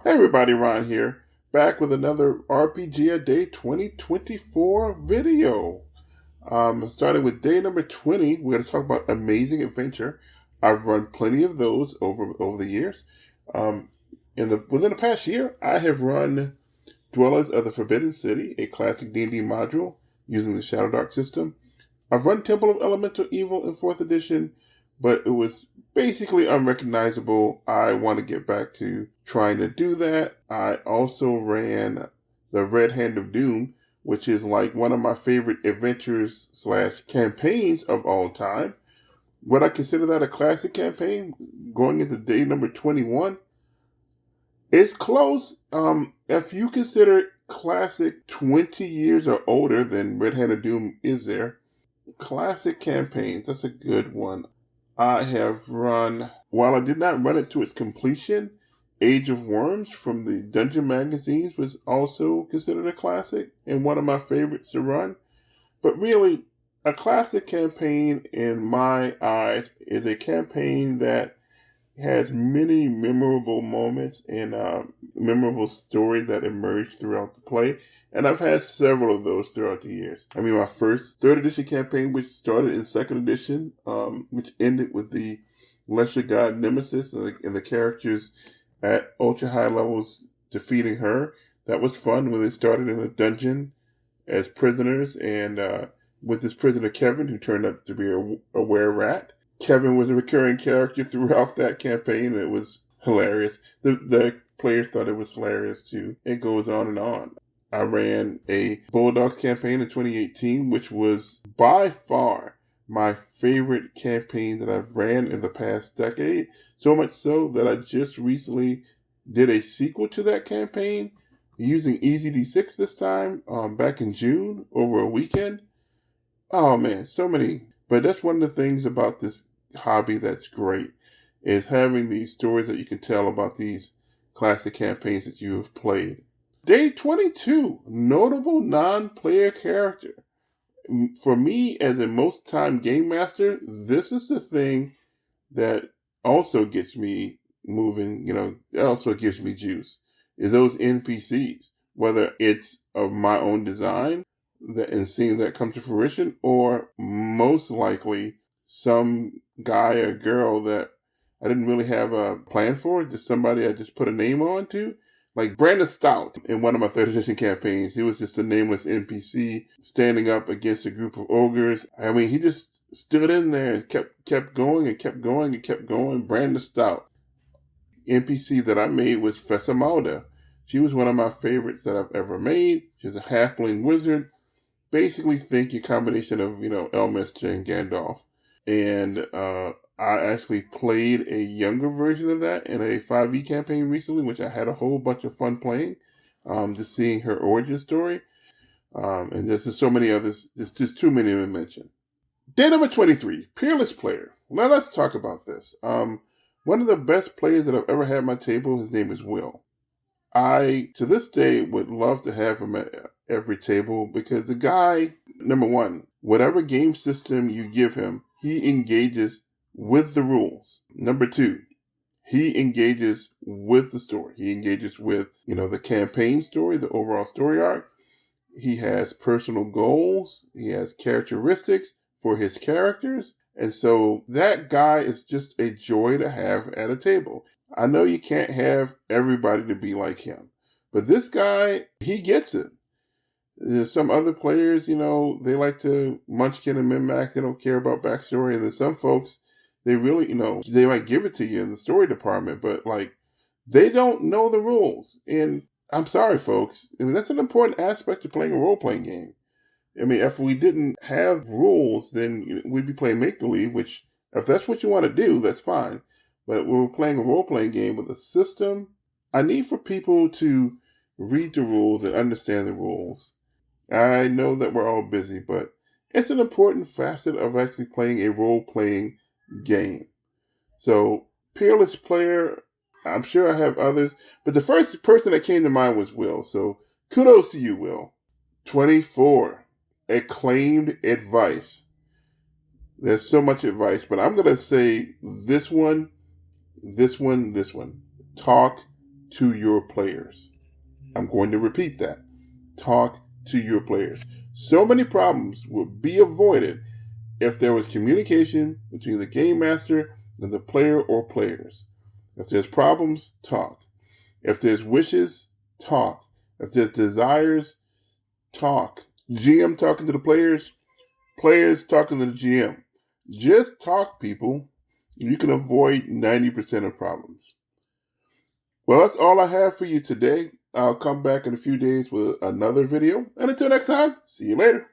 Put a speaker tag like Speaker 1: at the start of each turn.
Speaker 1: Hey everybody, Ron here, back with another RPG A Day 2024 video. Starting with day number 20, we're going to talk about Amazing Adventure. I've run plenty of those over the years. Um, within the past year, I have run Dwellers of the Forbidden City, a classic D&D module using the Shadow Dark system. I've run Temple of Elemental Evil in 4th edition, but it was basically unrecognizable. I want to get back to trying to do that. I also ran the Red Hand of Doom, which is like one of my favorite adventures / campaigns of all time. Would I consider that a classic campaign going into day number 21? It's close. If you consider classic 20 years or older, then Red Hand of Doom is there. Classic campaigns, that's a good one. I have run, while I did not run it to its completion, Age of Worms from the Dungeon magazines was also considered a classic and one of my favorites to run. But really, a classic campaign in my eyes is a campaign that has many memorable moments and memorable story that emerged throughout the play. And I've had several of those throughout the years. I mean, my first 3rd edition campaign, which started in 2nd edition, which ended with the Lesser God Nemesis and the characters at ultra high levels defeating her. That was fun when they started in a dungeon as prisoners and with this prisoner Kevin, who turned out to be a were-rat. Kevin was a recurring character throughout that campaign, and it was hilarious. The players thought it was hilarious, too. It goes on and on. I ran a Bulldogs campaign in 2018, which was by far my favorite campaign that I've ran in the past decade. So much so that I just recently did a sequel to that campaign using EZD6 this time, back in June, over a weekend. Oh man, so many. But that's one of the things about this hobby that's great, is having these stories that you can tell about these classic campaigns that you have played. Day 22, notable non-player character. For me, as a most-time game master, this is the thing that also gets me moving, it also gives me juice, is those NPCs, whether it's of my own design and seeing that come to fruition, or most likely some guy or girl that I didn't really have a plan for, just somebody I just put a name on to. Like Brandon Stout in one of my 3rd edition campaigns, he was just a nameless NPC standing up against a group of ogres. I mean, he just stood in there and kept going and kept going and kept going. Brandon Stout. NPC that I made was Fessamauda. She was one of my favorites that I've ever made. She was a halfling wizard. Basically think a combination of, Elminster and Gandalf. And I actually played a younger version of that in a 5e campaign recently, which I had a whole bunch of fun playing, just seeing her origin story. And there's so many others. There's just too many to mention. Day number 23, Peerless Player. Now let's talk about this. One of the best players that I've ever had at my table, his name is Will. I, to this day, would love to have him at every table because the guy, number one, whatever game system you give him, he engages with the rules. Number two, he engages with the story. He engages with, the campaign story, the overall story arc. He has personal goals. He has characteristics for his characters. And so that guy is just a joy to have at a table. I know you can't have everybody to be like him, but this guy, he gets it. There's some other players, they like to munchkin and min-max. They don't care about backstory. And there's some folks, they really, they might give it to you in the story department, but they don't know the rules. And I'm sorry, folks. I mean, that's an important aspect of playing a role-playing game. I mean, if we didn't have rules, then we'd be playing make-believe, which, if that's what you want to do, that's fine. But when we're playing a role-playing game with a system, I need for people to read the rules and understand the rules. I know that we're all busy, but it's an important facet of actually playing a role-playing game. So, Peerless Player, I'm sure I have others, but the first person that came to mind was Will. So, kudos to you, Will. 24. Acclaimed advice. There's so much advice, but I'm going to say this one. Talk to your players. I'm going to repeat that. Talk to your players. So many problems would be avoided if there was communication between the game master and the player or players. If there's problems, talk. If there's wishes, talk. If there's desires, talk. GM talking to the players, players talking to the GM. Just talk, people. You can avoid 90% of problems. Well, that's all I have for you today. I'll come back in a few days with another video. And until next time, see you later.